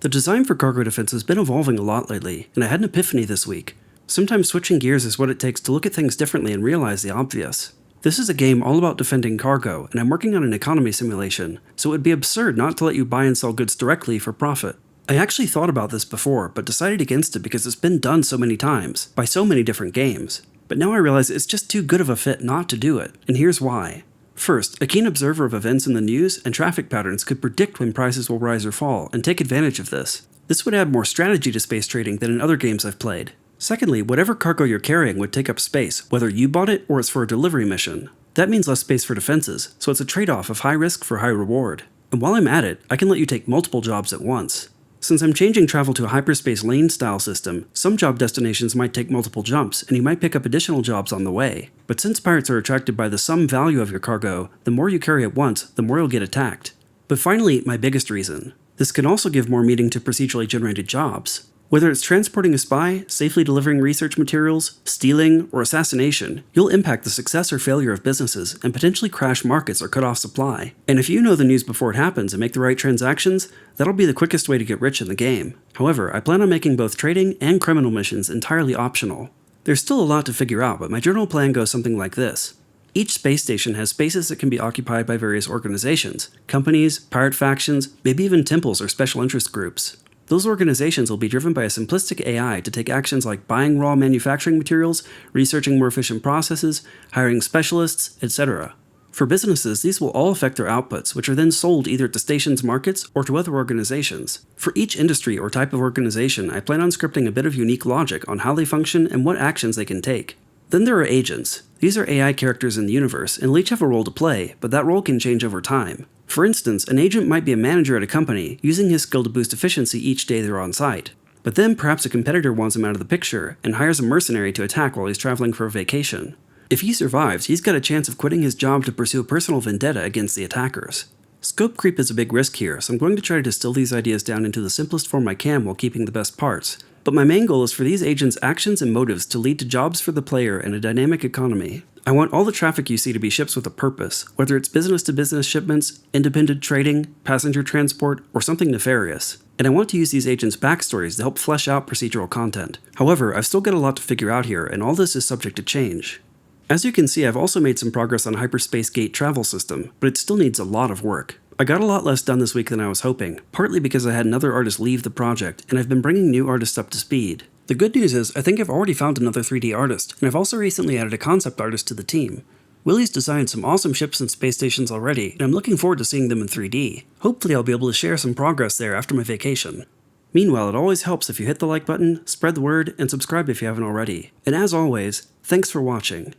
The design for cargo defense has been evolving a lot lately, and I had an epiphany this week. Sometimes switching gears is what it takes to look at things differently and realize the obvious. This is a game all about defending cargo, and I'm working on an economy simulation, so it would be absurd not to let you buy and sell goods directly for profit. I actually thought about this before, but decided against it because it's been done so many times, by so many different games. But now I realize it's just too good of a fit not to do it, and here's why. First, a keen observer of events in the news and traffic patterns could predict when prices will rise or fall, and take advantage of this. This would add more strategy to space trading than in other games I've played. Secondly, whatever cargo you're carrying would take up space, whether you bought it or it's for a delivery mission. That means less space for defenses, so it's a trade-off of high risk for high reward. And while I'm at it, I can let you take multiple jobs at once. Since I'm changing travel to a hyperspace lane-style system, some job destinations might take multiple jumps, and you might pick up additional jobs on the way. But since pirates are attracted by the sum value of your cargo, the more you carry at once, the more you'll get attacked. But finally, my biggest reason. This can also give more meaning to procedurally generated jobs. Whether it's transporting a spy, safely delivering research materials, stealing, or assassination, you'll impact the success or failure of businesses and potentially crash markets or cut off supply. And if you know the news before it happens and make the right transactions, that'll be the quickest way to get rich in the game. However, I plan on making both trading and criminal missions entirely optional. There's still a lot to figure out, but my general plan goes something like this. Each space station has spaces that can be occupied by various organizations, companies, pirate factions, maybe even temples or special interest groups. Those organizations will be driven by a simplistic AI to take actions like buying raw manufacturing materials, researching more efficient processes, hiring specialists, etc. For businesses, these will all affect their outputs, which are then sold either to stations' markets or to other organizations. For each industry or type of organization, I plan on scripting a bit of unique logic on how they function and what actions they can take. Then there are agents. These are AI characters in the universe, and will each have a role to play, but that role can change over time. For instance, an agent might be a manager at a company, using his skill to boost efficiency each day they're on site. But then perhaps a competitor wants him out of the picture, and hires a mercenary to attack while he's traveling for a vacation. If he survives, he's got a chance of quitting his job to pursue a personal vendetta against the attackers. Scope creep is a big risk here, so I'm going to try to distill these ideas down into the simplest form I can while keeping the best parts. But my main goal is for these agents' actions and motives to lead to jobs for the player and a dynamic economy. I want all the traffic you see to be ships with a purpose, whether it's business-to-business shipments, independent trading, passenger transport, or something nefarious. And I want to use these agents' backstories to help flesh out procedural content. However, I've still got a lot to figure out here, and all this is subject to change. As you can see, I've also made some progress on Hyperspace Gate travel system, but it still needs a lot of work. I got a lot less done this week than I was hoping, partly because I had another artist leave the project, and I've been bringing new artists up to speed. The good news is, I think I've already found another 3D artist, and I've also recently added a concept artist to the team. Willie's designed some awesome ships and space stations already, and I'm looking forward to seeing them in 3D. Hopefully I'll be able to share some progress there after my vacation. Meanwhile, it always helps if you hit the like button, spread the word, and subscribe if you haven't already. And as always, thanks for watching.